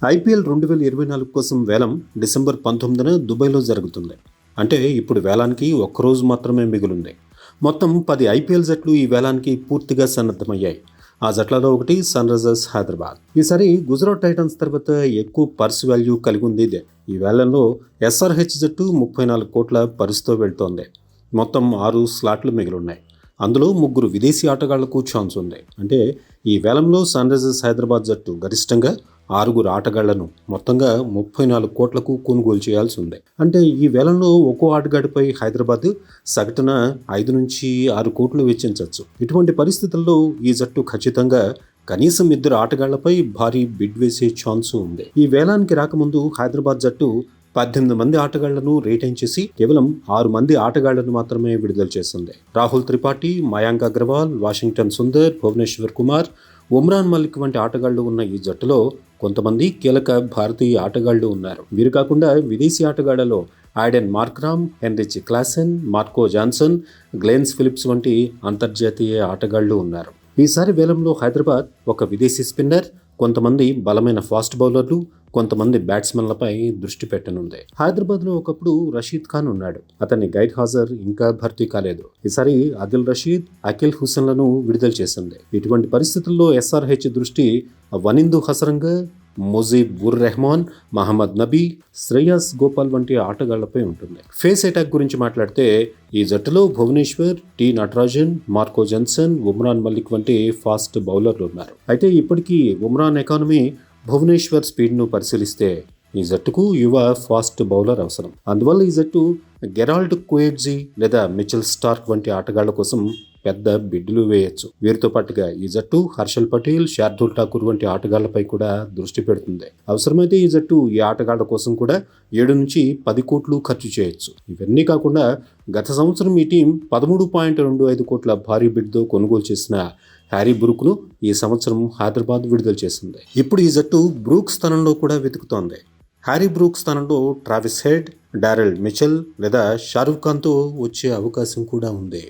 IPL 2024 కోసం వేలం December 19న దుబాయ్లో జరుగుతుంది. అంటే ఇప్పుడు వేలానికి ఒక్కరోజు మాత్రమే మిగిలింది. మొత్తం 10 ఐపీఎల్ జట్లు ఈ వేలానికి పూర్తిగా సన్నద్ధమయ్యాయి. ఆ జట్లలో ఒకటి సన్ రైజర్స్ హైదరాబాద్. ఈసారి గుజరాత్ టైటన్స్ తర్వాత ఎక్కువ పర్స్ వాల్యూ కలిగి ఉంది ఇదే. ఈ వేలంలో ఎస్ఆర్హెచ్ జట్టు 34 కోట్ల పర్సుతో వెళ్తోంది. మొత్తం 6 స్లాట్లు మిగిలిన్నాయి. అందులో 3 విదేశీ ఆటగాళ్లకు ఛాన్స్ ఉంది. అంటే ఈ వేలంలో సన్ రైజర్స్ హైదరాబాద్ జట్టు గరిష్టంగా 6 ఆటగాళ్లను మొత్తంగా 34 కోట్లకు కొనుగోలు చేయాల్సి ఉంది. అంటే ఈ వేలంలో ఒక్కో ఆటగాడిపై హైదరాబాద్ సగటున 5 నుంచి 6 కోట్లు వెచ్చించవచ్చు. ఇటువంటి పరిస్థితుల్లో ఈ జట్టు ఖచ్చితంగా కనీసం 2 ఆటగాళ్లపై భారీ బిడ్ వేసే ఛాన్స్ ఉంది. ఈ వేలానికి రాకముందు హైదరాబాద్ జట్టు 18 మంది ఆటగాళ్లను రిటైన్ చేసి కేవలం 6 మంది ఆటగాళ్లను మాత్రమే విడుదల చేసింది. రాహుల్ త్రిపాఠి, మయాంక్ అగర్వాల్, వాషింగ్టన్ సుందర్, భువనేశ్వర్ కుమార్, ఉమ్రాన్ మలిక్ వంటి ఆటగాళ్లు ఉన్న ఈ జట్టులో కొంతమంది కీలక భారతీయ ఆటగాళ్లు ఉన్నారు. వీరు కాకుండా విదేశీ ఆటగాళ్లలో Aiden Markram, Heinrich Klaasen, Marco Jansen, Glenn Phillips వంటి అంతర్జాతీయ ఆటగాళ్లు ఉన్నారు. ఈసారి వేలంలో హైదరాబాద్ ఒక విదేశీ స్పిన్నర్, కొంతమంది బలమైన ఫాస్ట్ బౌలర్లు, కొంతమంది బ్యాట్స్మెన్లపై దృష్టి పెట్టనుంది. హైదరాబాద్లో ఒకప్పుడు రషీద్ ఖాన్ ఉన్నాడు. అతని గైర్ హాజర్ ఇంకా భర్తీ కాలేదు. ఈసారి ఆదిల్ రషీద్, అఖిల్ హుసేన్లను విడుదల చేసింది. ఇటువంటి పరిస్థితుల్లో ఎస్ఆర్హెచ్ దృష్టి వనిందు హసరంగా, ముజీబ్ ఉర్ రెహమాన్, మహమ్మద్ నబీ, శ్రేయస్ గోపాల్ వంటి ఆటగాళ్లపై ఉంటుంది. ఫేస్ అటాక్ గురించి మాట్లాడితే ఈ జట్టులో Bhuvneshwar, T Natarajan, Marco Jansen, Umran Malik వంటి ఫాస్ట్ బౌలర్లు ఉన్నారు. అయితే ఇప్పటికీ ఉమ్రాన్ ఎకానమీ, భువనేశ్వర్ స్పీడ్ను పరిశీలిస్తే ఈ జట్టుకు యువ ఫాస్ట్ బౌలర్ అవసరం. అందువల్ల ఈ జట్టు గెరాల్డ్ క్వేడ్జీ లేదా మిచెల్ స్టార్క్ వంటి ఆటగాళ్ల కోసం పెద్ద బిడ్డులు వేయొచ్చు. వీరితో పాటుగా ఈ జట్టు హర్షల్ పటేల్, శార్దుల్ ఠాకూర్ వంటి ఆటగాళ్లపై కూడా దృష్టి పెడుతుంది. అవసరమైతే ఈ జట్టు ఈ ఆటగాళ్ల కోసం కూడా 7 నుంచి 10 కోట్లు ఖర్చు చేయొచ్చు. ఇవన్నీ కాకుండా గత సంవత్సరం ఈ టీం 13.25 కోట్ల భారీ బిడ్తో కొనుగోలు చేసిన హ్యారీ బ్రూక్ను ఈ సంవత్సరం హైదరాబాద్ విడుదల చేసింది. ఇప్పుడు ఈ జట్టు బ్రూక్ స్థానంలో కూడా వెతుకుతోంది. హ్యారీ బ్రూక్ స్థానంలో ట్రావిస్ హెడ్, డారెల్ మిచెల్ లేదా షారుఖ్ ఖాన్తో వచ్చే అవకాశం కూడా ఉంది.